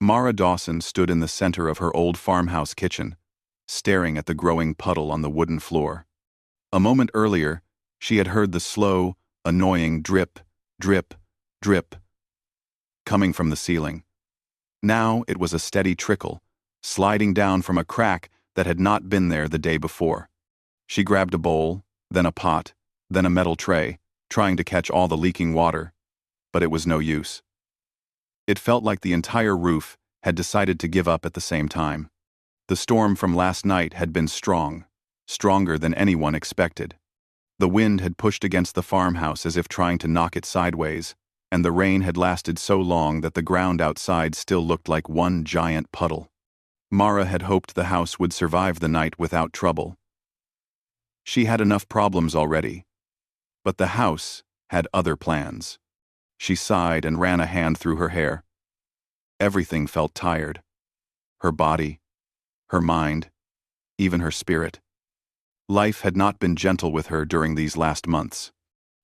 Mara Dawson stood in the center of her old farmhouse kitchen, staring at the growing puddle on the wooden floor. A moment earlier, she had heard the slow, annoying drip, drip, drip coming from the ceiling. Now it was a steady trickle, sliding down from a crack that had not been there the day before. She grabbed a bowl, then a pot, then a metal tray, trying to catch all the leaking water, but it was no use. It felt like the entire roof had decided to give up at the same time. The storm from last night had been strong, stronger than anyone expected. The wind had pushed against the farmhouse as if trying to knock it sideways, and the rain had lasted so long that the ground outside still looked like one giant puddle. Mara had hoped the house would survive the night without trouble. She had enough problems already, but the house had other plans. She sighed and ran a hand through her hair. Everything felt tired. Her body, her mind, even her spirit. Life had not been gentle with her during these last months.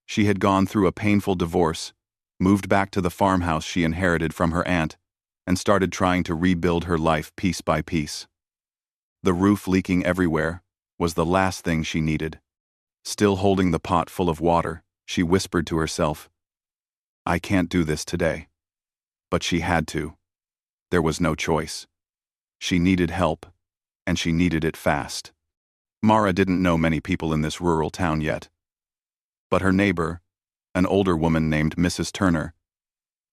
She had gone through a painful divorce, moved back to the farmhouse she inherited from her aunt, and started trying to rebuild her life piece by piece. The roof leaking everywhere was the last thing she needed. Still holding the pot full of water, she whispered to herself, "I can't do this today." But she had to. There was no choice. She needed help, and she needed it fast. Mara didn't know many people in this rural town yet. But her neighbor, an older woman named Mrs. Turner,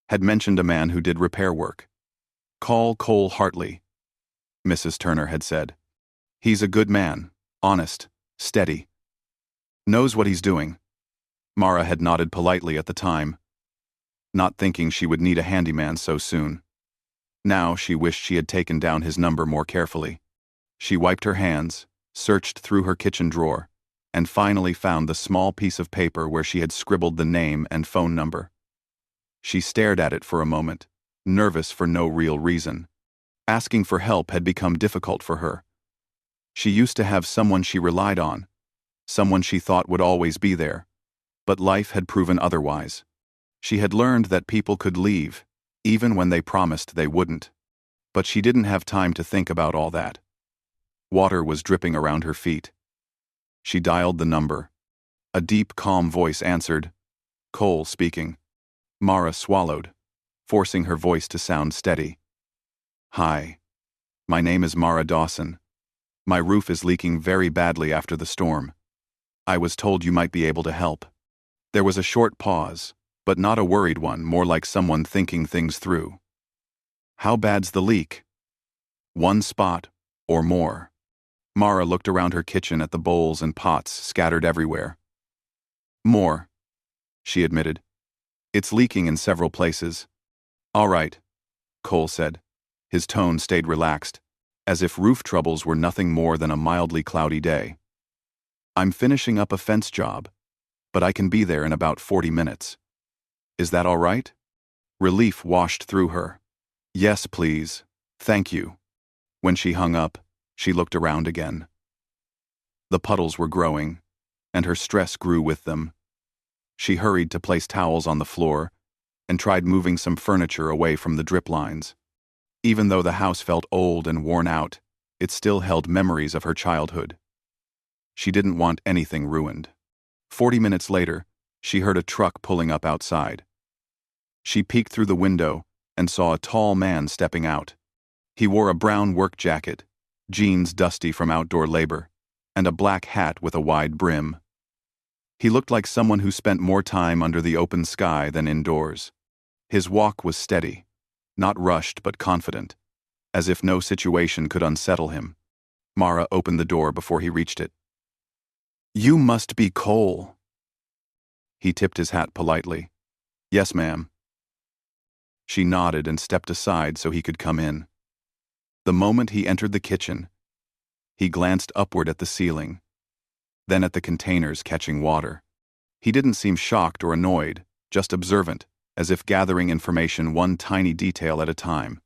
had mentioned a man who did repair work. "Call Cole Hartley," Mrs. Turner had said. "He's a good man, honest, steady. Knows what he's doing." Mara had nodded politely at the time, not thinking she would need a handyman so soon. Now she wished she had taken down his number more carefully. She wiped her hands, searched through her kitchen drawer, and finally found the small piece of paper where she had scribbled the name and phone number. She stared at it for a moment, nervous for no real reason. Asking for help had become difficult for her. She used to have someone she relied on, someone she thought would always be there, but life had proven otherwise. She had learned that people could leave, even when they promised they wouldn't. But she didn't have time to think about all that. Water was dripping around her feet. She dialed the number. A deep, calm voice answered. "Cole speaking." Mara swallowed, forcing her voice to sound steady. "Hi. My name is Mara Dawson. My roof is leaking very badly after the storm. I was told you might be able to help." There was a short pause, but not a worried one, more like someone thinking things through. "How bad's the leak?" "One spot, or more." Mara looked around her kitchen at the bowls and pots scattered everywhere. "More," she admitted. "It's leaking in several places." "All right," Cole said. His tone stayed relaxed, as if roof troubles were nothing more than a mildly cloudy day. "I'm finishing up a fence job, but I can be there in about 40 minutes. Is that all right?" Relief washed through her. "Yes, please. Thank you." When she hung up, she looked around again. The puddles were growing, and her stress grew with them. She hurried to place towels on the floor and tried moving some furniture away from the drip lines. Even though the house felt old and worn out, it still held memories of her childhood. She didn't want anything ruined. 40 minutes later, she heard a truck pulling up outside. She peeked through the window and saw a tall man stepping out. He wore a brown work jacket, jeans dusty from outdoor labor, and a black hat with a wide brim. He looked like someone who spent more time under the open sky than indoors. His walk was steady, not rushed but confident, as if no situation could unsettle him. Mara opened the door before he reached it. "You must be Cole." He tipped his hat politely. "Yes, ma'am." She nodded and stepped aside so he could come in. The moment he entered the kitchen, he glanced upward at the ceiling, then at the containers catching water. He didn't seem shocked or annoyed, just observant, as if gathering information one tiny detail at a time.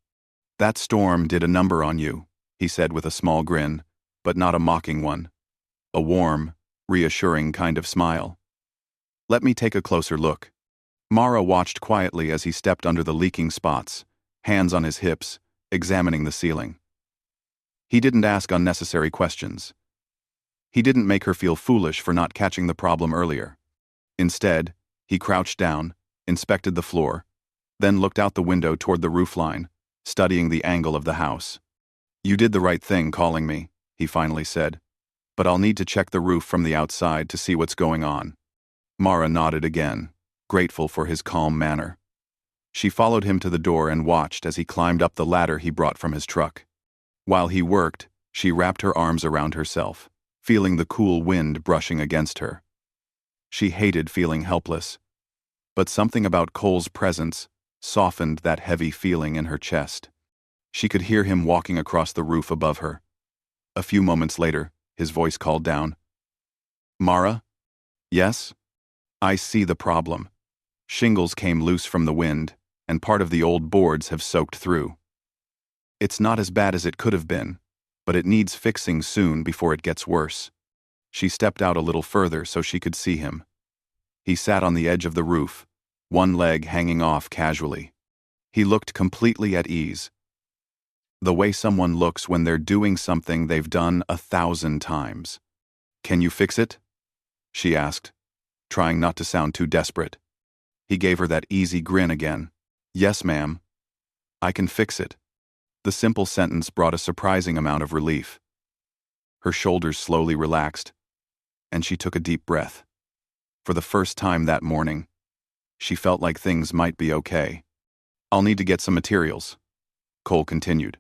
"That storm did a number on you," he said with a small grin, but not a mocking one. A warm, reassuring kind of smile. "Let me take a closer look." Mara watched quietly as he stepped under the leaking spots, hands on his hips, examining the ceiling. He didn't ask unnecessary questions. He didn't make her feel foolish for not catching the problem earlier. Instead, he crouched down, inspected the floor, then looked out the window toward the roofline, studying the angle of the house. "You did the right thing calling me," he finally said, "but I'll need to check the roof from the outside to see what's going on." Mara nodded again, grateful for his calm manner. She followed him to the door and watched as he climbed up the ladder he brought from his truck. While he worked, she wrapped her arms around herself, feeling the cool wind brushing against her. She hated feeling helpless, but something about Cole's presence softened that heavy feeling in her chest. She could hear him walking across the roof above her. A few moments later, his voice called down. "Mara?" "Yes?" "I see the problem. Shingles came loose from the wind, and part of the old boards have soaked through. It's not as bad as it could have been, but it needs fixing soon before it gets worse." She stepped out a little further so she could see him. He sat on the edge of the roof, one leg hanging off casually. He looked completely at ease. The way someone looks when they're doing something they've done 1,000 times. "Can you fix it?" she asked, trying not to sound too desperate. He gave her that easy grin again. "Yes, ma'am. I can fix it." The simple sentence brought a surprising amount of relief. Her shoulders slowly relaxed, and she took a deep breath. For the first time that morning, she felt like things might be okay. "I'll need to get some materials," Cole continued.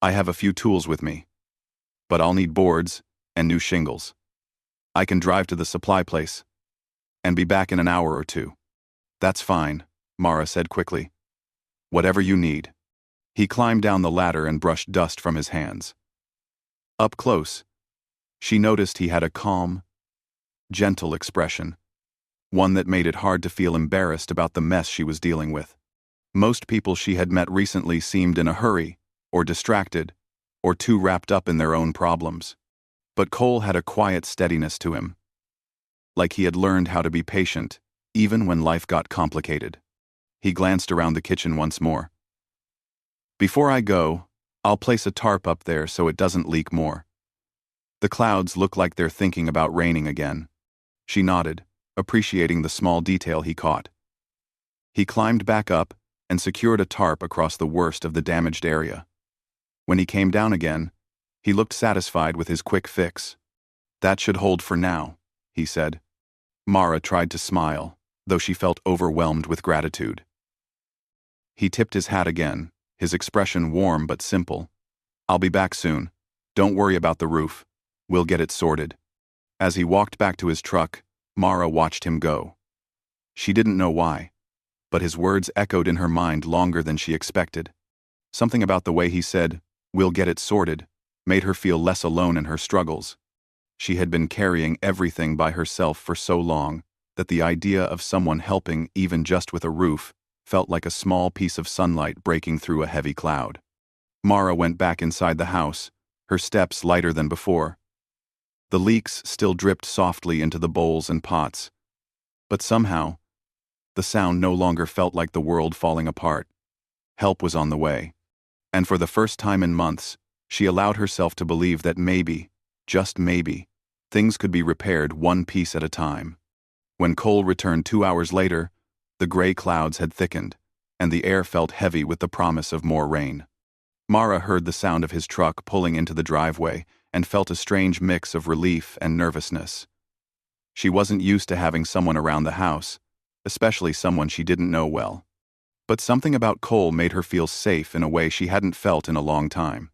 "I have a few tools with me, but I'll need boards and new shingles. I can drive to the supply place and be back in an hour or two." "That's fine," Mara said quickly. "Whatever you need." He climbed down the ladder and brushed dust from his hands. Up close, she noticed he had a calm, gentle expression, one that made it hard to feel embarrassed about the mess she was dealing with. Most people she had met recently seemed in a hurry, or distracted, or too wrapped up in their own problems. But Cole had a quiet steadiness to him, like he had learned how to be patient, even when life got complicated. He glanced around the kitchen once more. "Before I go, I'll place a tarp up there so it doesn't leak more. The clouds look like they're thinking about raining again." She nodded, appreciating the small detail he caught. He climbed back up and secured a tarp across the worst of the damaged area. When he came down again, he looked satisfied with his quick fix. "That should hold for now," he said. Mara tried to smile, though she felt overwhelmed with gratitude. He tipped his hat again, his expression warm but simple. "I'll be back soon. Don't worry about the roof. We'll get it sorted." As he walked back to his truck, Mara watched him go. She didn't know why, but his words echoed in her mind longer than she expected. Something about the way he said, "We'll get it sorted," made her feel less alone in her struggles. She had been carrying everything by herself for so long that the idea of someone helping even just with a roof felt like a small piece of sunlight breaking through a heavy cloud. Mara went back inside the house, her steps lighter than before. The leaks still dripped softly into the bowls and pots, but somehow, the sound no longer felt like the world falling apart. Help was on the way, and for the first time in months, she allowed herself to believe that maybe, just maybe, things could be repaired one piece at a time. When Cole returned 2 hours later, the gray clouds had thickened, and the air felt heavy with the promise of more rain. Mara heard the sound of his truck pulling into the driveway and felt a strange mix of relief and nervousness. She wasn't used to having someone around the house, especially someone she didn't know well. But something about Cole made her feel safe in a way she hadn't felt in a long time.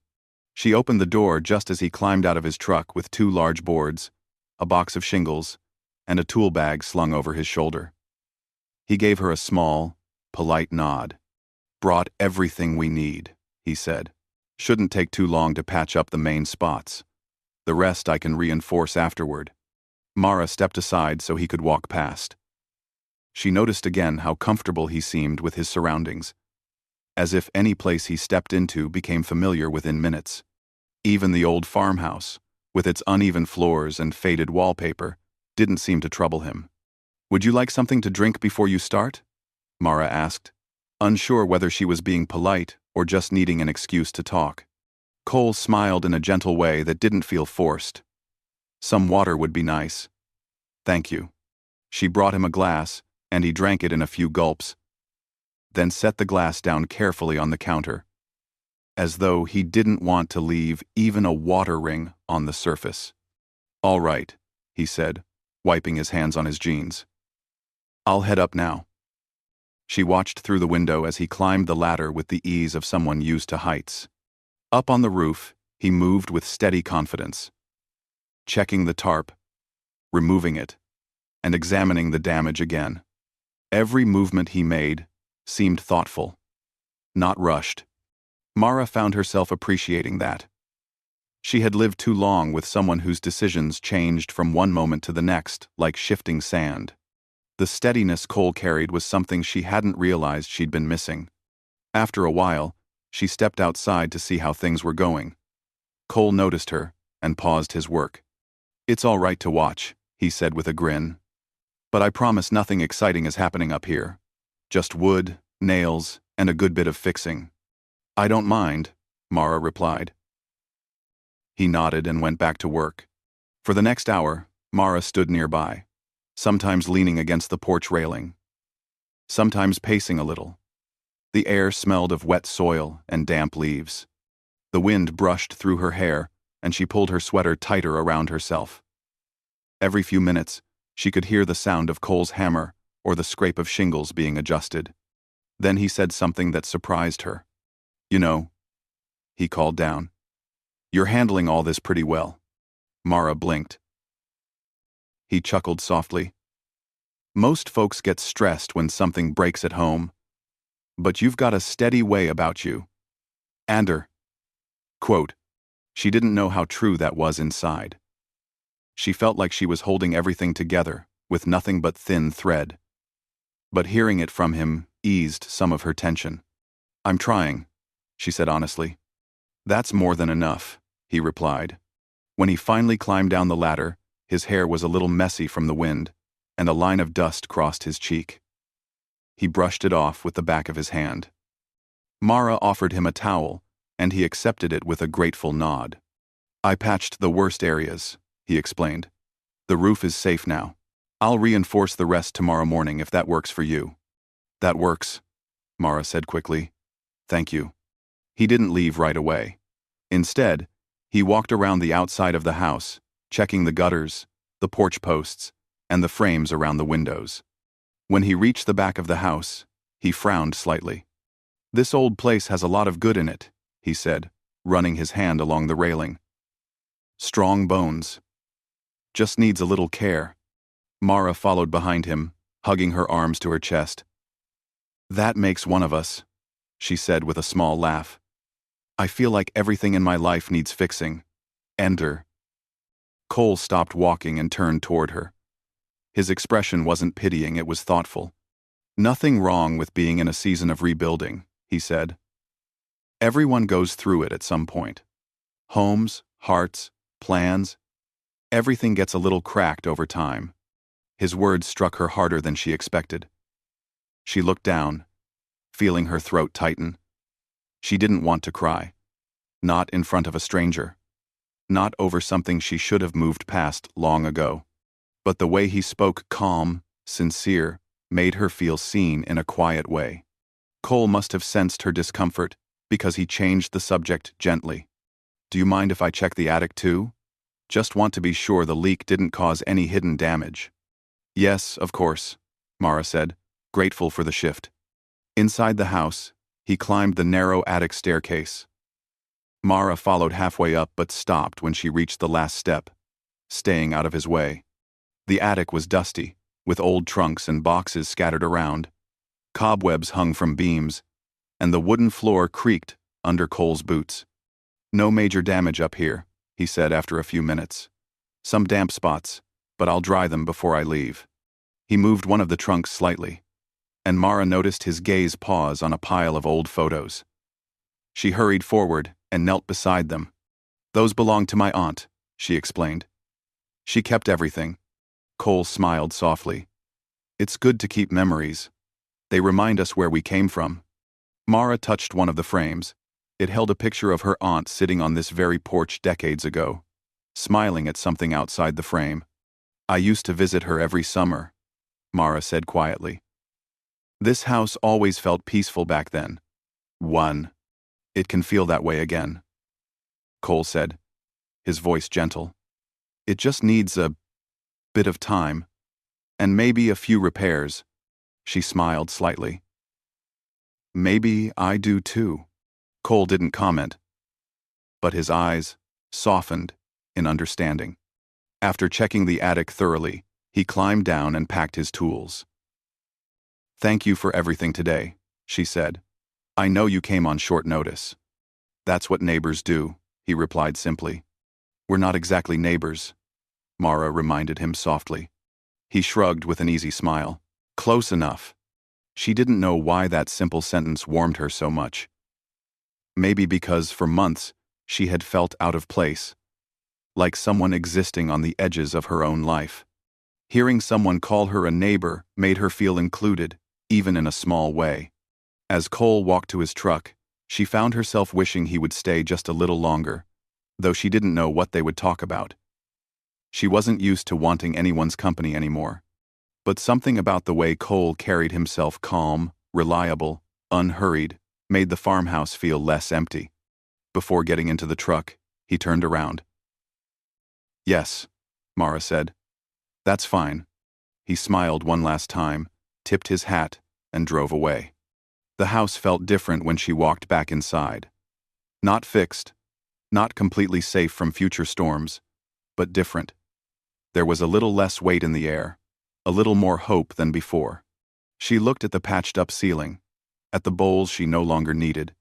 She opened the door just as he climbed out of his truck with 2 large boards, a box of shingles, and a tool bag slung over his shoulder. He gave her a small, polite nod. "Brought everything we need," he said. "Shouldn't take too long to patch up the main spots. The rest I can reinforce afterward." Mara stepped aside so he could walk past. She noticed again how comfortable he seemed with his surroundings, as if any place he stepped into became familiar within minutes. Even the old farmhouse, with its uneven floors and faded wallpaper, didn't seem to trouble him. "Would you like something to drink before you start?" Mara asked. unsure whether she was being polite or just needing an excuse to talk. Cole smiled in a gentle way that didn't feel forced. Some water would be nice. Thank you. She brought him a glass, and he drank it in a few gulps, then set the glass down carefully on the counter, as though he didn't want to leave even a water ring on the surface. All right, he said, wiping his hands on his jeans. I'll head up now. She watched through the window as he climbed the ladder with the ease of someone used to heights. Up on the roof, he moved with steady confidence, checking the tarp, removing it, and examining the damage again. Every movement he made seemed thoughtful, not rushed. Mara found herself appreciating that. She had lived too long with someone whose decisions changed from one moment to the next, like shifting sand. The steadiness Cole carried was something she hadn't realized she'd been missing. After a while, she stepped outside to see how things were going. Cole noticed her and paused his work. It's all right to watch, he said with a grin. But I promise nothing exciting is happening up here. Just wood, nails, and a good bit of fixing. I don't mind, Mara replied. He nodded and went back to work. For the next hour, Mara stood nearby, sometimes leaning against the porch railing, sometimes pacing a little. The air smelled of wet soil and damp leaves. The wind brushed through her hair, and she pulled her sweater tighter around herself. Every few minutes, she could hear the sound of Cole's hammer or the scrape of shingles being adjusted. Then he said something that surprised her. You know, he called down, you're handling all this pretty well. Mara blinked. He chuckled softly. Most folks get stressed when something breaks at home, but you've got a steady way about you. Quote, she didn't know how true that was inside. She felt like she was holding everything together, with nothing but thin thread. But hearing it from him eased some of her tension. I'm trying, she said honestly. That's more than enough, he replied. When he finally climbed down the ladder, his hair was a little messy from the wind, and a line of dust crossed his cheek. He brushed it off with the back of his hand. Mara offered him a towel, and he accepted it with a grateful nod. I patched the worst areas, he explained. The roof is safe now. I'll reinforce the rest tomorrow morning if that works for you. That works, Mara said quickly. Thank you. He didn't leave right away. Instead, he walked around the outside of the house, checking the gutters, the porch posts, and the frames around the windows. When he reached the back of the house, he frowned slightly. This old place has a lot of good in it, he said, running his hand along the railing. Strong bones. Just needs a little care. Mara followed behind him, hugging her arms to her chest. That makes one of us, she said with a small laugh. I feel like everything in my life needs fixing. Ender. Cole stopped walking and turned toward her. His expression wasn't pitying, it was thoughtful. Nothing wrong with being in a season of rebuilding, he said. Everyone goes through it at some point. Homes, hearts, plans, everything gets a little cracked over time. His words struck her harder than she expected. She looked down, feeling her throat tighten. She didn't want to cry. Not in front of a stranger. Not over something she should have moved past long ago. But the way he spoke, calm, sincere, made her feel seen in a quiet way. Cole must have sensed her discomfort because he changed the subject gently. Do you mind if I check the attic too? Just want to be sure the leak didn't cause any hidden damage. Yes, of course, Mara said, grateful for the shift. Inside the house, he climbed the narrow attic staircase. Mara followed halfway up but stopped when she reached the last step, staying out of his way. The attic was dusty, with old trunks and boxes scattered around. Cobwebs hung from beams, and the wooden floor creaked under Cole's boots. No major damage up here, he said after a few minutes. Some damp spots, but I'll dry them before I leave. He moved one of the trunks slightly, and Mara noticed his gaze pause on a pile of old photos. She hurried forward and knelt beside them. Those belong to my aunt, she explained. She kept everything. Cole smiled softly. It's good to keep memories. They remind us where we came from, Mara touched one of the frames. It held a picture of her aunt sitting on this very porch decades ago, smiling at something outside the frame. "I used to visit her every summer," Mara said quietly. "This house always felt peaceful back then." "One. It can feel that way again," Cole said, his voice gentle. "It just needs a bit of time, and maybe a few repairs." She smiled slightly. "Maybe I do too." Cole didn't comment, but his eyes softened in understanding. After checking the attic thoroughly, he climbed down and packed his tools. "Thank you for everything today," she said. "I know you came on short notice." "That's what neighbors do," he replied simply. "We're not exactly neighbors," Mara reminded him softly. He shrugged with an easy smile. "Close enough." She didn't know why that simple sentence warmed her so much. Maybe because for months she had felt out of place, like someone existing on the edges of her own life. Hearing someone call her a neighbor made her feel included, even in a small way. As Cole walked to his truck, she found herself wishing he would stay just a little longer, though she didn't know what they would talk about. She wasn't used to wanting anyone's company anymore. But something about the way Cole carried himself, calm, reliable, unhurried, made the farmhouse feel less empty. Before getting into the truck, he turned around. "Yes," Mara said. "That's fine." He smiled one last time, tipped his hat, and drove away. The house felt different when she walked back inside. Not fixed, not completely safe from future storms, but different. There was a little less weight in the air, a little more hope than before. She looked at the patched-up ceiling, at the bowls she no longer needed,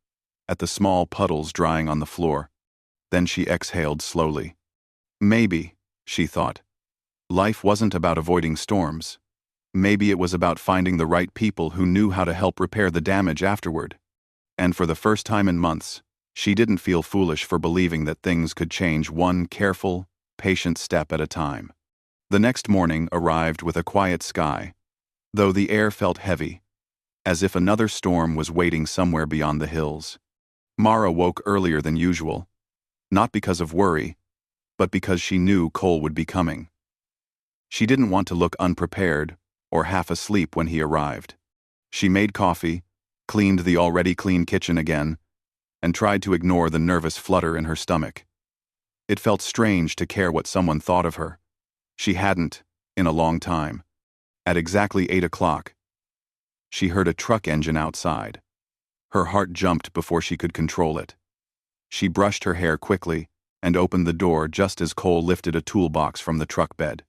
at the small puddles drying on the floor. Then she exhaled slowly. Maybe, she thought, life wasn't about avoiding storms. Maybe it was about finding the right people who knew how to help repair the damage afterward. And for the first time in months, she didn't feel foolish for believing that things could change one careful, patient step at a time. The next morning arrived with a quiet sky, though the air felt heavy, as if another storm was waiting somewhere beyond the hills. Mara woke earlier than usual, not because of worry, but because she knew Cole would be coming. She didn't want to look unprepared or half asleep when he arrived. She made coffee, cleaned the already clean kitchen again, and tried to ignore the nervous flutter in her stomach. It felt strange to care what someone thought of her. She hadn't, in a long time. At exactly 8 o'clock, she heard a truck engine outside. Her heart jumped before she could control it. She brushed her hair quickly and opened the door just as Cole lifted a toolbox from the truck bed.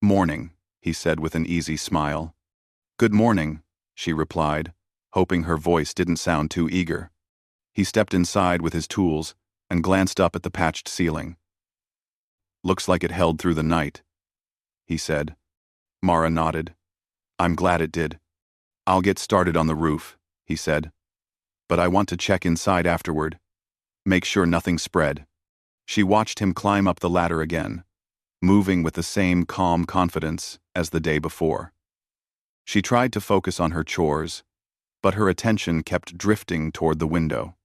"Morning," he said with an easy smile. "Good morning," she replied, hoping her voice didn't sound too eager. He stepped inside with his tools and glanced up at the patched ceiling. "Looks like it held through the night," he said. Mara nodded. "I'm glad it did." "I'll get started on the roof," he said. "But I want to check inside afterward. Make sure nothing spread." She watched him climb up the ladder again, moving with the same calm confidence as the day before. She tried to focus on her chores, but her attention kept drifting toward the window.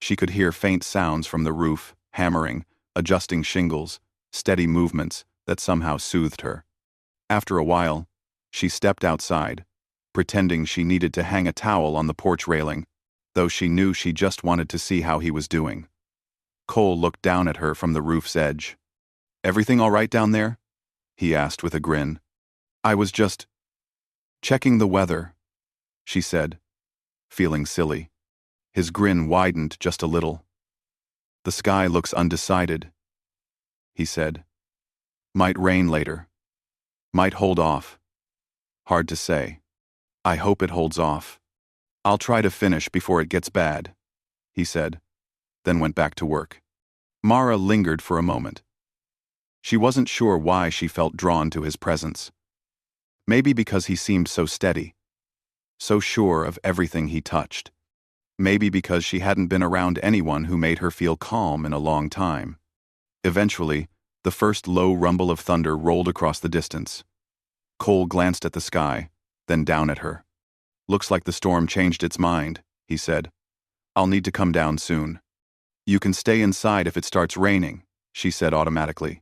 She could hear faint sounds from the roof, hammering, adjusting shingles, steady movements that somehow soothed her. After a while, she stepped outside, pretending she needed to hang a towel on the porch railing, though she knew she just wanted to see how he was doing. Cole looked down at her from the roof's edge. "Everything all right down there?" he asked with a grin. "I was just checking the weather," she said, feeling silly. His grin widened just a little. "The sky looks undecided," he said. "Might rain later. Might hold off. Hard to say. I hope it holds off. I'll try to finish before it gets bad," he said, then went back to work. Mara lingered for a moment. She wasn't sure why she felt drawn to his presence. Maybe because he seemed so steady, so sure of everything he touched. Maybe because she hadn't been around anyone who made her feel calm in a long time. Eventually, the first low rumble of thunder rolled across the distance. Cole glanced at the sky, then down at her. "Looks like the storm changed its mind," he said. "I'll need to come down soon." "You can stay inside if it starts raining," she said automatically.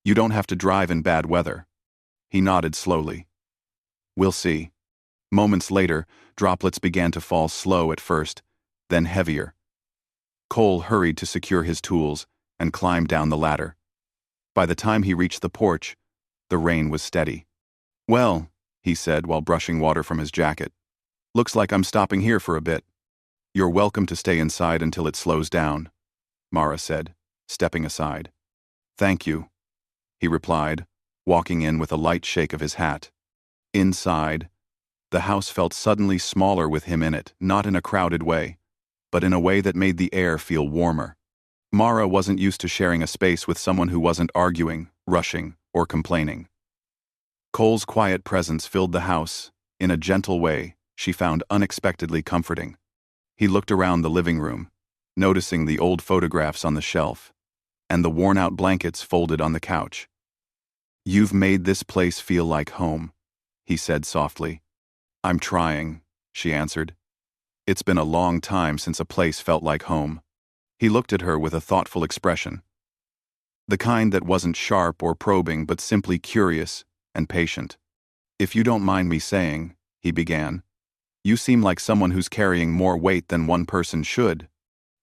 "You don't have to drive in bad weather." He nodded slowly. "We'll see." Moments later, droplets began to fall slow at first, then heavier. Cole hurried to secure his tools and climbed down the ladder. By the time he reached the porch, the rain was steady. "Well," he said while brushing water from his jacket, "looks like I'm stopping here for a bit." "You're welcome to stay inside until it slows down," Mara said, stepping aside. "Thank you," he replied, walking in with a light shake of his hat. Inside, the house felt suddenly smaller with him in it, not in a crowded way, but in a way that made the air feel warmer. Mara wasn't used to sharing a space with someone who wasn't arguing, rushing, or complaining. Cole's quiet presence filled the house, in a gentle way she found unexpectedly comforting. He looked around the living room, noticing the old photographs on the shelf, and the worn-out blankets folded on the couch. "You've made this place feel like home," he said softly. "I'm trying," she answered. "It's been a long time since a place felt like home." He looked at her with a thoughtful expression. The kind that wasn't sharp or probing but simply curious and patient. "If you don't mind me saying," he began, "you seem like someone who's carrying more weight than one person should."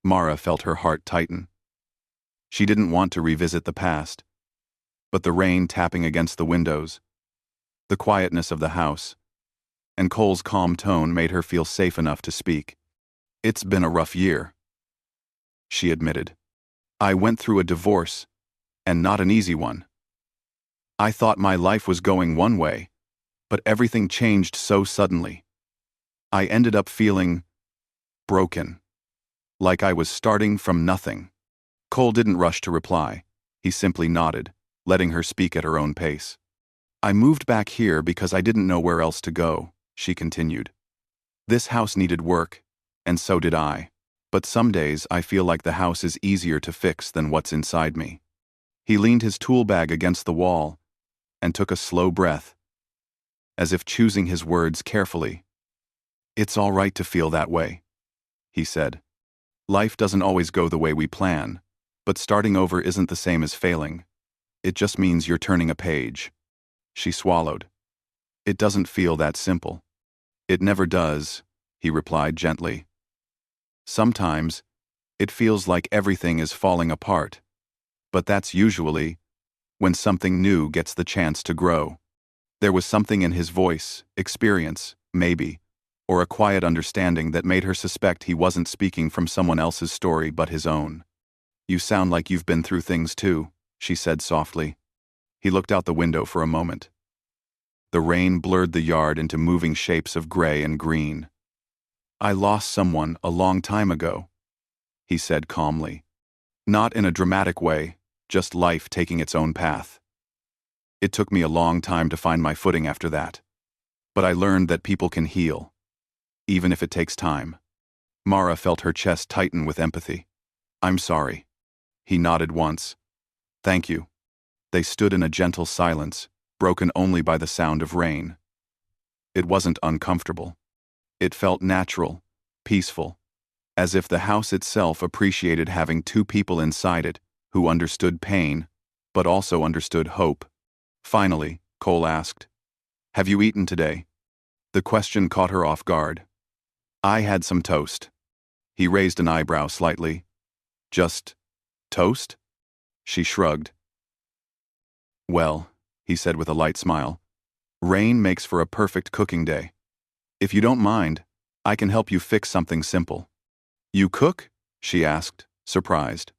Mara felt her heart tighten. She didn't want to revisit the past, but the rain tapping against the windows, the quietness of the house, and Cole's calm tone made her feel safe enough to speak. "It's been a rough year," she admitted. "I went through a divorce, and not an easy one. I thought my life was going one way, but everything changed so suddenly. I ended up feeling broken, like I was starting from nothing." Cole didn't rush to reply. He simply nodded, letting her speak at her own pace. "I moved back here because I didn't know where else to go," she continued. "This house needed work, and so did I. But some days I feel like the house is easier to fix than what's inside me." He leaned his tool bag against the wall and took a slow breath, as if choosing his words carefully. "It's all right to feel that way," he said. "Life doesn't always go the way we plan, but starting over isn't the same as failing. It just means you're turning a page." She swallowed. "It doesn't feel that simple." "It never does," he replied gently. "Sometimes, it feels like everything is falling apart, but that's usually when something new gets the chance to grow." There was something in his voice, experience, maybe, or a quiet understanding that made her suspect he wasn't speaking from someone else's story but his own. "You sound like you've been through things too," she said softly. He looked out the window for a moment. The rain blurred the yard into moving shapes of gray and green. "I lost someone a long time ago," he said calmly. "Not in a dramatic way, just life taking its own path. It took me a long time to find my footing after that. But I learned that people can heal, even if it takes time." Mara felt her chest tighten with empathy. "I'm sorry." He nodded once. "Thank you." They stood in a gentle silence, broken only by the sound of rain. It wasn't uncomfortable. It felt natural, peaceful, as if the house itself appreciated having two people inside it who understood pain, but also understood hope. Finally, Cole asked, "Have you eaten today?" The question caught her off guard. "I had some toast." He raised an eyebrow slightly. "Just toast?" She shrugged. "Well," he said with a light smile, "rain makes for a perfect cooking day. If you don't mind, I can help you fix something simple." "You cook?" she asked, surprised.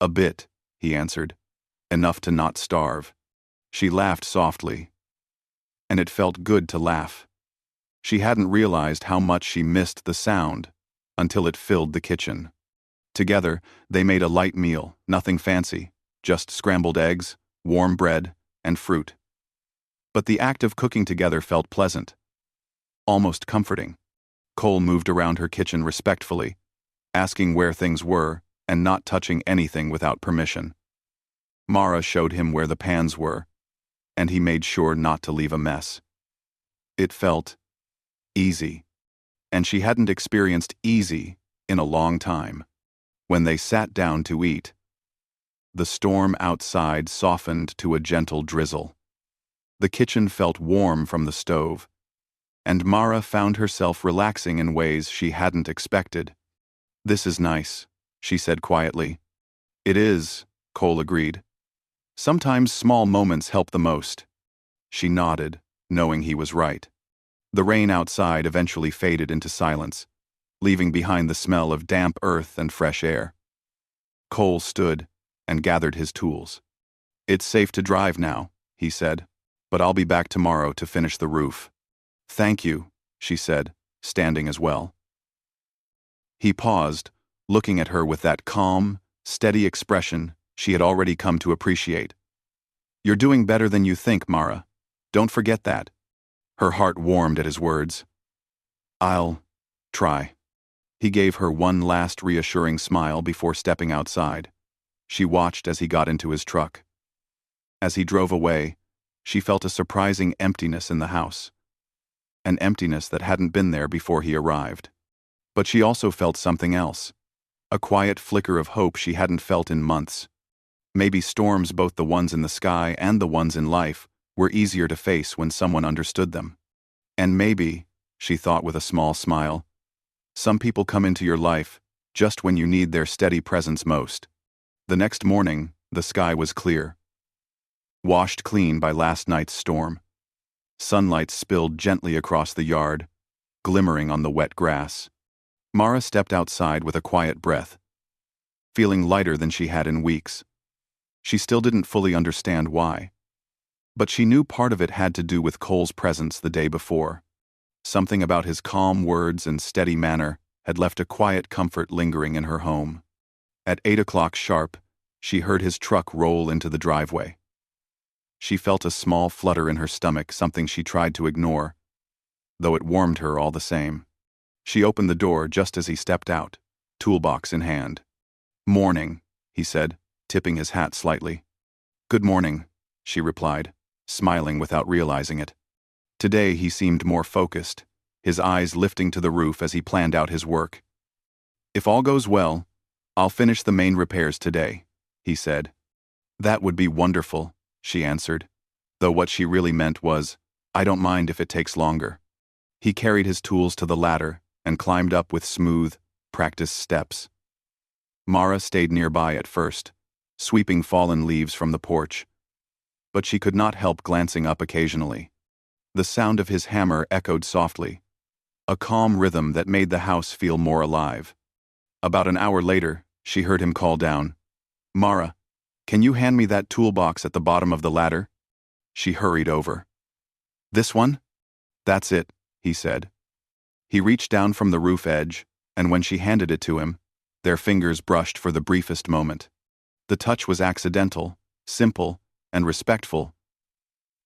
"A bit," he answered. "Enough to not starve." She laughed softly, and it felt good to laugh. She hadn't realized how much she missed the sound until it filled the kitchen. Together, they made a light meal, nothing fancy, just scrambled eggs, warm bread, and fruit. But the act of cooking together felt pleasant, almost comforting. Cole moved around her kitchen respectfully, asking where things were and not touching anything without permission. Mara showed him where the pans were, and he made sure not to leave a mess. It felt easy. and she hadn't experienced easy in a long time. When they sat down to eat, the storm outside softened to a gentle drizzle. The kitchen felt warm from the stove, and Mara found herself relaxing in ways she hadn't expected. "This is nice," she said quietly. "It is," Cole agreed. "Sometimes small moments help the most." She nodded, knowing he was right. The rain outside eventually faded into silence, leaving behind the smell of damp earth and fresh air. Cole stood and gathered his tools. "It's safe to drive now," he said, "but I'll be back tomorrow to finish the roof." "Thank you," she said, standing as well. He paused, looking at her with that calm, steady expression she had already come to appreciate. "You're doing better than you think, Mara. Don't forget that." Her heart warmed at his words. "I'll try." He gave her one last reassuring smile before stepping outside. She watched as he got into his truck. As he drove away, she felt a surprising emptiness in the house. An emptiness that hadn't been there before he arrived. But she also felt something else. A quiet flicker of hope she hadn't felt in months. Maybe storms, both the ones in the sky and the ones in life, were easier to face when someone understood them. And maybe, she thought with a small smile, some people come into your life just when you need their steady presence most. The next morning, the sky was clear, washed clean by last night's storm. Sunlight spilled gently across the yard, glimmering on the wet grass. Mara stepped outside with a quiet breath, feeling lighter than she had in weeks. She still didn't fully understand why, but she knew part of it had to do with Cole's presence the day before. Something about his calm words and steady manner had left a quiet comfort lingering in her home. At 8 o'clock sharp, she heard his truck roll into the driveway. She felt a small flutter in her stomach, something she tried to ignore, though it warmed her all the same. She opened the door just as he stepped out, toolbox in hand. "Morning," he said, tipping his hat slightly. "Good morning," she replied, smiling without realizing it. Today he seemed more focused, his eyes lifting to the roof as he planned out his work. "If all goes well, I'll finish the main repairs today," he said. "That would be wonderful," she answered, though what she really meant was, "I don't mind if it takes longer." He carried his tools to the ladder and climbed up with smooth, practiced steps. Mara stayed nearby at first, sweeping fallen leaves from the porch, but she could not help glancing up occasionally. The sound of his hammer echoed softly, a calm rhythm that made the house feel more alive. About an hour later, she heard him call down, "Mara, can you hand me that toolbox at the bottom of the ladder?" She hurried over. "This one?" "That's it," he said. He reached down from the roof edge, and when she handed it to him, their fingers brushed for the briefest moment. The touch was accidental, simple, and respectful,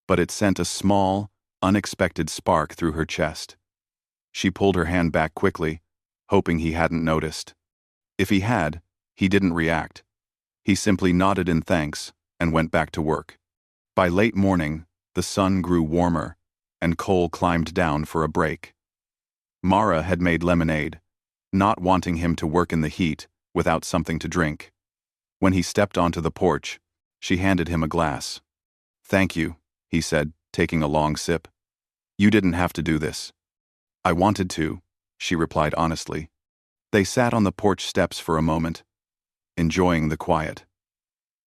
but it sent a small, unexpected spark through her chest. She pulled her hand back quickly, hoping he hadn't noticed. If he had, he didn't react. He simply nodded in thanks and went back to work. By late morning, the sun grew warmer, and Cole climbed down for a break. Mara had made lemonade, not wanting him to work in the heat without something to drink. When he stepped onto the porch, she handed him a glass. "Thank you," he said, taking a long sip. "You didn't have to do this." "I wanted to," she replied honestly. They sat on the porch steps for a moment, enjoying the quiet.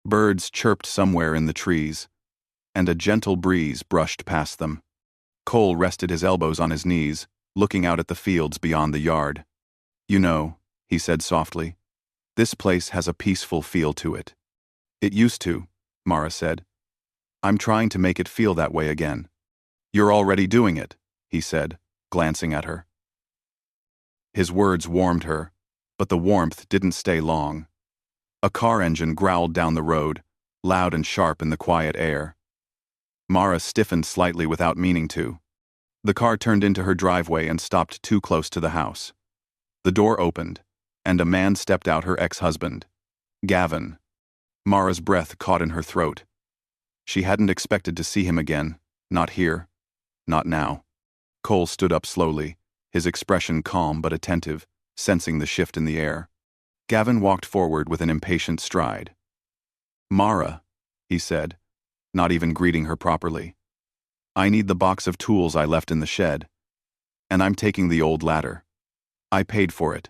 Birds chirped somewhere in the trees, and a gentle breeze brushed past them. Cole rested his elbows on his knees, looking out at the fields beyond the yard. "You know," he said softly, "this place has a peaceful feel to it." "It used to," Mara said. "I'm trying to make it feel that way again." "You're already doing it," he said, glancing at her. His words warmed her, but the warmth didn't stay long. A car engine growled down the road, loud and sharp in the quiet air. Mara stiffened slightly without meaning to. The car turned into her driveway and stopped too close to the house. The door opened, and a man stepped out, her ex-husband, Gavin. Mara's breath caught in her throat. She hadn't expected to see him again, not here, not now. Cole stood up slowly, his expression calm but attentive, sensing the shift in the air. Gavin walked forward with an impatient stride. "Mara," he said, not even greeting her properly. "I need the box of tools I left in the shed. And I'm taking the old ladder. I paid for it."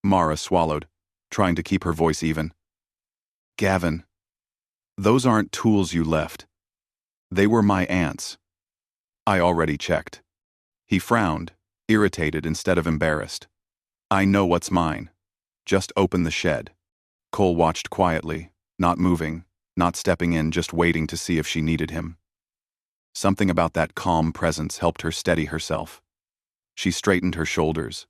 Mara swallowed, trying to keep her voice even. "Gavin, those aren't tools you left. They were my aunt's. I already checked." He frowned, irritated instead of embarrassed. "I know what's mine. Just open the shed." Cole watched quietly, not moving, not stepping in, just waiting to see if she needed him. Something about that calm presence helped her steady herself. She straightened her shoulders.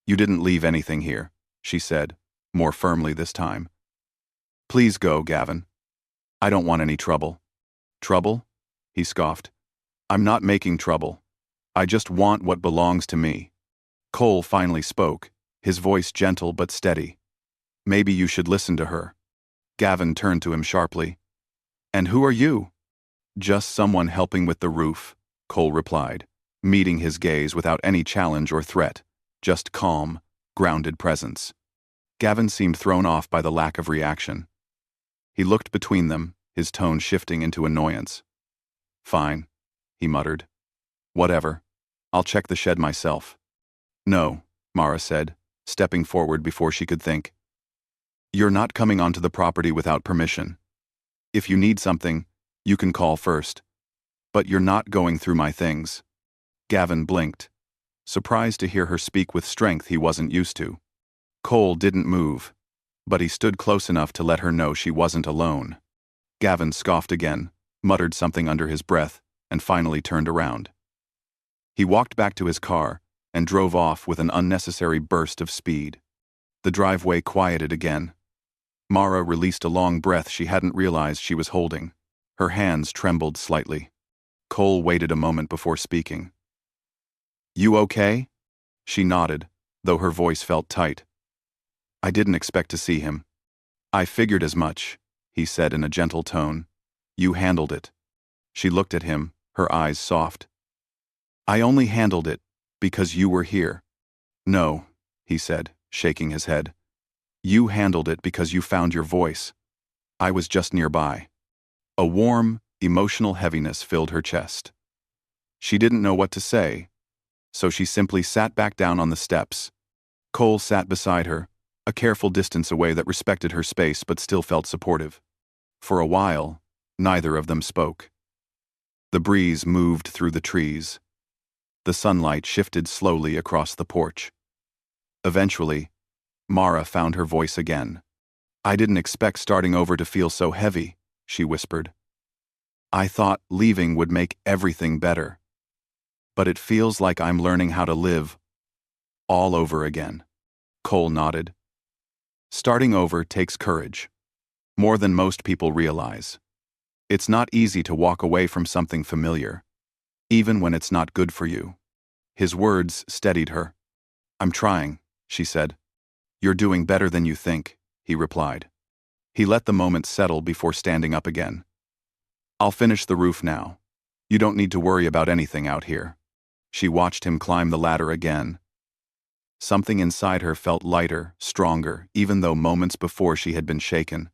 "You didn't leave anything here," she said, more firmly this time. "Please go, Gavin. I don't want any trouble." "Trouble?" he scoffed. "I'm not making trouble. I just want what belongs to me." Cole finally spoke, his voice gentle but steady. "Maybe you should listen to her." Gavin turned to him sharply. "And who are you?" "Just someone helping with the roof," Cole replied, meeting his gaze without any challenge or threat, just calm, grounded presence. Gavin seemed thrown off by the lack of reaction. He looked between them, his tone shifting into annoyance. "Fine," he muttered. "Whatever. I'll check the shed myself." "No," Mara said, stepping forward before she could think. "You're not coming onto the property without permission. If you need something, you can call first. But you're not going through my things." Gavin blinked, surprised to hear her speak with strength he wasn't used to. Cole didn't move, but he stood close enough to let her know she wasn't alone. Gavin scoffed again, muttered something under his breath, and finally turned around. He walked back to his car and drove off with an unnecessary burst of speed. The driveway quieted again. Mara released a long breath she hadn't realized she was holding. Her hands trembled slightly. Cole waited a moment before speaking. "You okay?" She nodded, though her voice felt tight. "I didn't expect to see him." "I figured as much," he said in a gentle tone. "You handled it." She looked at him, her eyes soft. "I only handled it because you were here." "No," he said, shaking his head. "You handled it because you found your voice. I was just nearby." A warm, emotional heaviness filled her chest. She didn't know what to say, so she simply sat back down on the steps. Cole sat beside her, a careful distance away that respected her space but still felt supportive. For a while, neither of them spoke. The breeze moved through the trees. The sunlight shifted slowly across the porch. Eventually, Mara found her voice again. "I didn't expect starting over to feel so heavy," she whispered. "I thought leaving would make everything better. But it feels like I'm learning how to live all over again." Cole nodded. "Starting over takes courage. More than most people realize. It's not easy to walk away from something familiar, even when it's not good for you." His words steadied her. "I'm trying," she said. "You're doing better than you think," he replied. He let the moment settle before standing up again. "I'll finish the roof now. You don't need to worry about anything out here." She watched him climb the ladder again. Something inside her felt lighter, stronger, even though moments before she had been shaken.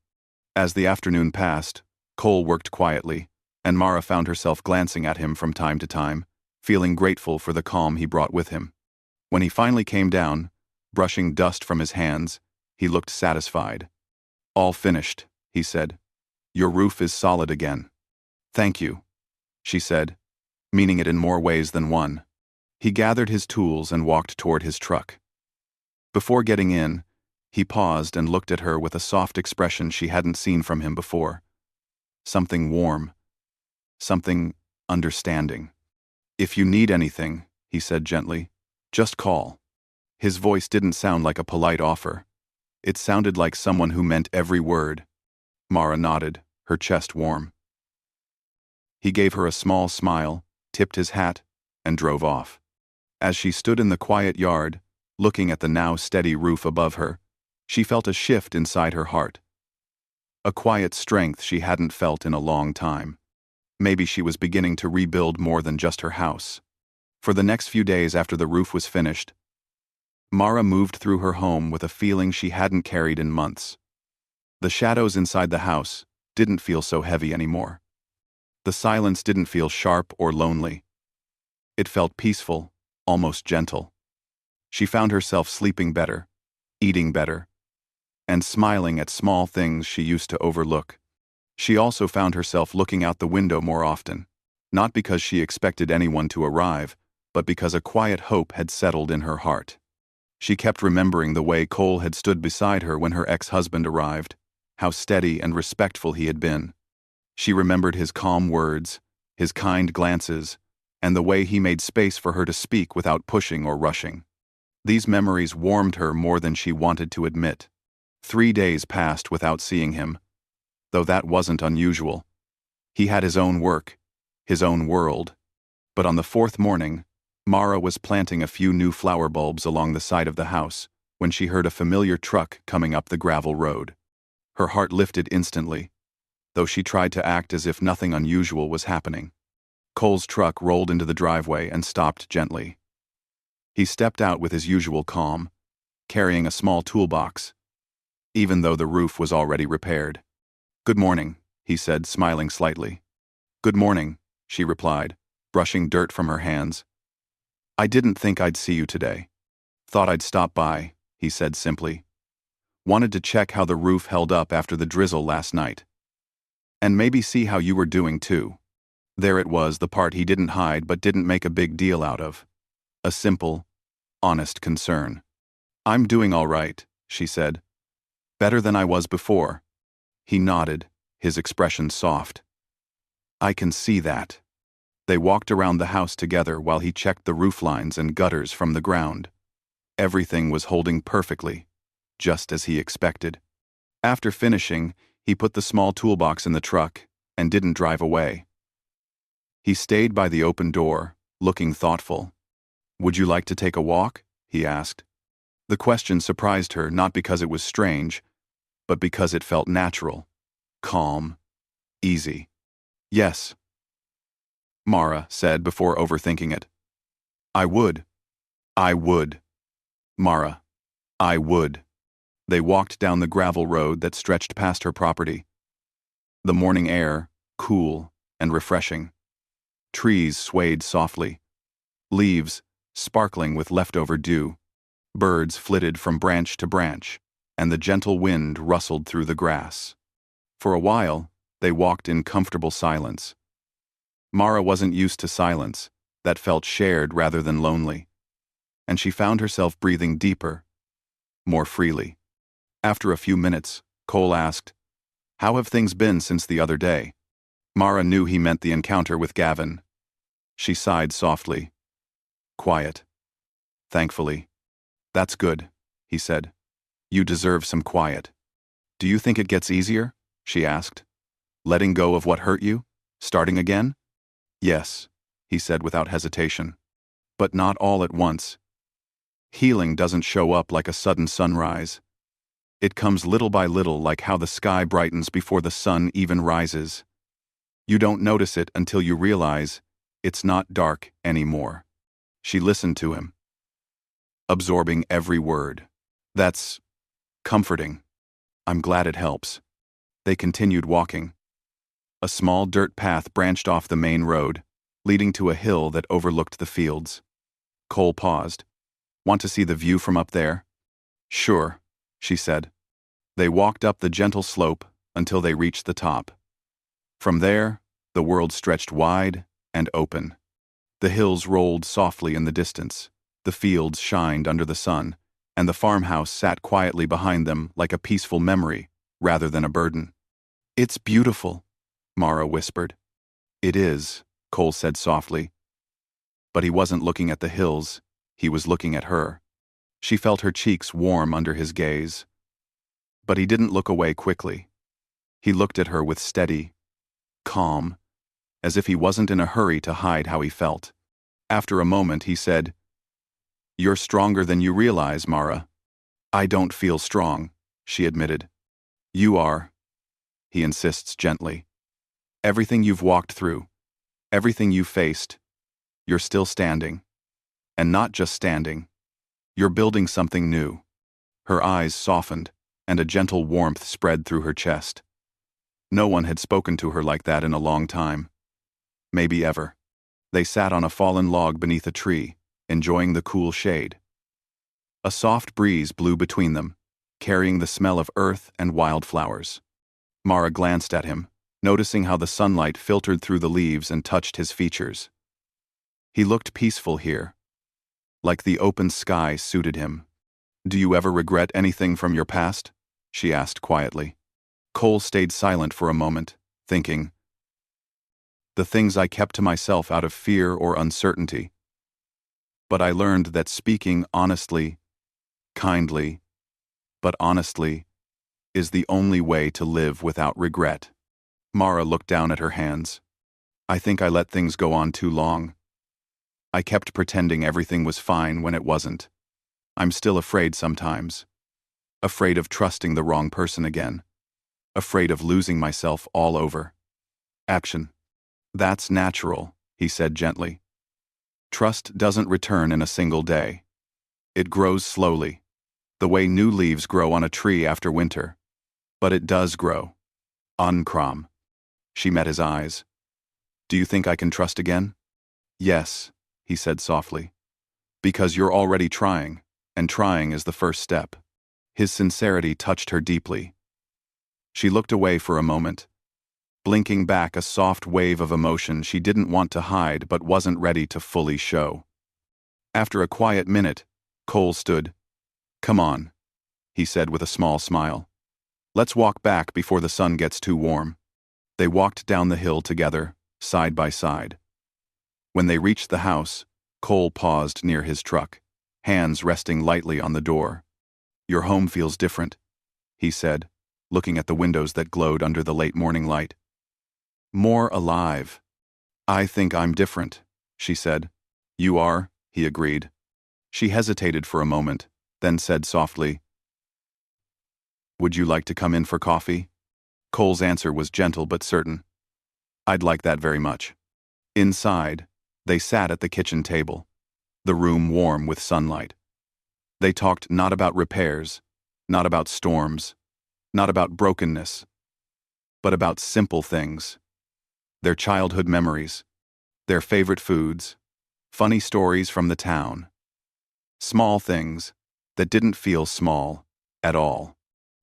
As the afternoon passed, Cole worked quietly, and Mara found herself glancing at him from time to time, feeling grateful for the calm he brought with him. When he finally came down, brushing dust from his hands, he looked satisfied. "All finished," he said. "Your roof is solid again." "Thank you," she said, meaning it in more ways than one. He gathered his tools and walked toward his truck. Before getting in, he paused and looked at her with a soft expression she hadn't seen from him before. Something warm. Something understanding. "If you need anything," he said gently, "just call." His voice didn't sound like a polite offer. It sounded like someone who meant every word. Mara nodded, her chest warm. He gave her a small smile, tipped his hat, and drove off. As she stood in the quiet yard, looking at the now steady roof above her, she felt a shift inside her heart. A quiet strength she hadn't felt in a long time. Maybe she was beginning to rebuild more than just her house. For the next few days after the roof was finished, Mara moved through her home with a feeling she hadn't carried in months. The shadows inside the house didn't feel so heavy anymore. The silence didn't feel sharp or lonely. It felt peaceful, almost gentle. She found herself sleeping better, eating better, and smiling at small things she used to overlook. She also found herself looking out the window more often, not because she expected anyone to arrive, but because a quiet hope had settled in her heart. She kept remembering the way Cole had stood beside her when her ex-husband arrived, how steady and respectful he had been. She remembered his calm words, his kind glances, and the way he made space for her to speak without pushing or rushing. These memories warmed her more than she wanted to admit. 3 days passed without seeing him, though that wasn't unusual. He had his own work, his own world. But on the 4th morning, Mara was planting a few new flower bulbs along the side of the house when she heard a familiar truck coming up the gravel road. Her heart lifted instantly, though she tried to act as if nothing unusual was happening. Cole's truck rolled into the driveway and stopped gently. He stepped out with his usual calm, carrying a small toolbox, even though the roof was already repaired. "Good morning," he said, smiling slightly. "Good morning," she replied, brushing dirt from her hands. "I didn't think I'd see you today. Thought I'd stop by," he said simply. "Wanted to check how the roof held up after the drizzle last night. And maybe see how you were doing too." There it was, the part he didn't hide but didn't make a big deal out of. A simple, honest concern. "I'm doing all right," she said. "Better than I was before." He nodded, his expression soft. "I can see that." They walked around the house together while he checked the roof lines and gutters from the ground. Everything was holding perfectly, just as he expected. After finishing, he put the small toolbox in the truck and didn't drive away. He stayed by the open door, looking thoughtful. "Would you like to take a walk?" he asked. The question surprised her, not because it was strange, but because it felt natural, calm, easy. "Yes," Mara said before overthinking it. I would. Mara, I would." They walked down the gravel road that stretched past her property. The morning air, cool and refreshing. Trees swayed softly, leaves sparkling with leftover dew. Birds flitted from branch to branch, and the gentle wind rustled through the grass. For a while, they walked in comfortable silence. Mara wasn't used to silence that felt shared rather than lonely, and she found herself breathing deeper, more freely. After a few minutes, Cole asked, "How have things been since the other day?" Mara knew he meant the encounter with Gavin. She sighed softly. "Quiet. Thankfully." "That's good," he said. "You deserve some quiet." "Do you think it gets easier?" she asked. "Letting go of what hurt you? Starting again?" "Yes," he said without hesitation. "But not all at once. Healing doesn't show up like a sudden sunrise. It comes little by little, like how the sky brightens before the sun even rises. You don't notice it until you realize it's not dark anymore." She listened to him, absorbing every word. "That's comforting. I'm glad it helps." They continued walking. A small dirt path branched off the main road, leading to a hill that overlooked the fields. Cole paused. "Want to see the view from up there?" "Sure," she said. They walked up the gentle slope until they reached the top. From there, the world stretched wide and open. The hills rolled softly in the distance, the fields shined under the sun, and the farmhouse sat quietly behind them like a peaceful memory rather than a burden. "It's beautiful," Mara whispered. "It is," Cole said softly. But he wasn't looking at the hills, he was looking at her. She felt her cheeks warm under his gaze. But he didn't look away quickly. He looked at her with steady, calm, as if he wasn't in a hurry to hide how he felt. After a moment, he said, "You're stronger than you realize, Mara." "I don't feel strong," she admitted. "You are," he insists gently. "Everything you've walked through, everything you faced, you're still standing." And not just standing. You're building something new. Her eyes softened, and a gentle warmth spread through her chest. No one had spoken to her like that in a long time. Maybe ever. They sat on a fallen log beneath a tree, enjoying the cool shade. A soft breeze blew between them, carrying the smell of earth and wildflowers. Mara glanced at him, noticing how the sunlight filtered through the leaves and touched his features. He looked peaceful here, like the open sky suited him. "Do you ever regret anything from your past?" she asked quietly. Cole stayed silent for a moment, thinking. The things I kept to myself out of fear or uncertainty. But I learned that speaking honestly, kindly, but honestly, is the only way to live without regret. Mara looked down at her hands. "I think I let things go on too long. I kept pretending everything was fine when it wasn't. I'm still afraid sometimes. Afraid of trusting the wrong person again. Afraid of losing myself all over." Action. "That's natural," he said gently. "Trust doesn't return in a single day. It grows slowly, the way new leaves grow on a tree after winter. But it does grow. Uncrom." She met his eyes. "Do you think I can trust again?" "Yes," he said softly. "Because you're already trying, and trying is the first step." His sincerity touched her deeply. She looked away for a moment, blinking back a soft wave of emotion she didn't want to hide but wasn't ready to fully show. After a quiet minute, Cole stood. "Come on," he said with a small smile. "Let's walk back before the sun gets too warm." They walked down the hill together, side by side. When they reached the house, Cole paused near his truck, hands resting lightly on the door. "Your home feels different," he said, looking at the windows that glowed under the late morning light. "More alive." "I think I'm different," she said. "You are," he agreed. She hesitated for a moment, then said softly, "Would you like to come in for coffee?" Cole's answer was gentle but certain. "I'd like that very much." Inside, they sat at the kitchen table, the room warm with sunlight. They talked not about repairs, not about storms, not about brokenness, but about simple things. Their childhood memories, their favorite foods, funny stories from the town. Small things that didn't feel small at all.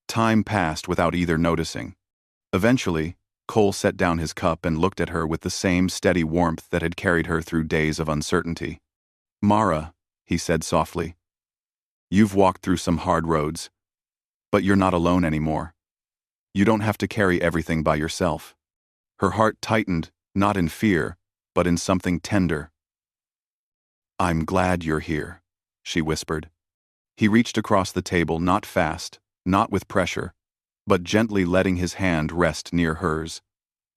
Time passed without either noticing. Eventually, Cole set down his cup and looked at her with the same steady warmth that had carried her through days of uncertainty. "Mara," he said softly, "you've walked through some hard roads, but you're not alone anymore. You don't have to carry everything by yourself." Her heart tightened, not in fear, but in something tender. "I'm glad you're here," she whispered. He reached across the table, not fast, not with pressure, but gently letting his hand rest near hers,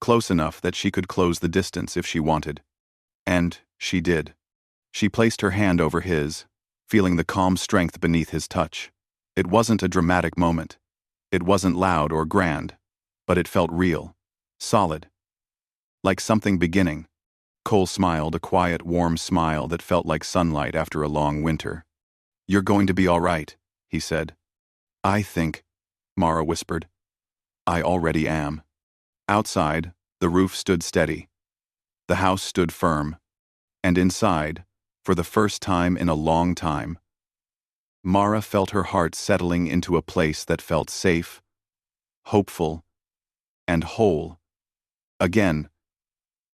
close enough that she could close the distance if she wanted. And she did. She placed her hand over his, feeling the calm strength beneath his touch. It wasn't a dramatic moment. It wasn't loud or grand, but it felt real, solid. Like something beginning. Cole smiled, a quiet, warm smile that felt like sunlight after a long winter. "You're going to be all right," he said. "I think," Mara whispered. "I already am." Outside, the roof stood steady. The house stood firm. And inside, for the first time in a long time, Mara felt her heart settling into a place that felt safe, hopeful, and whole. Again,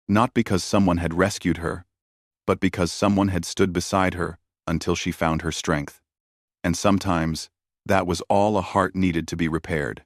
not because someone had rescued her, but because someone had stood beside her until she found her strength. And sometimes, that was all a heart needed to be repaired.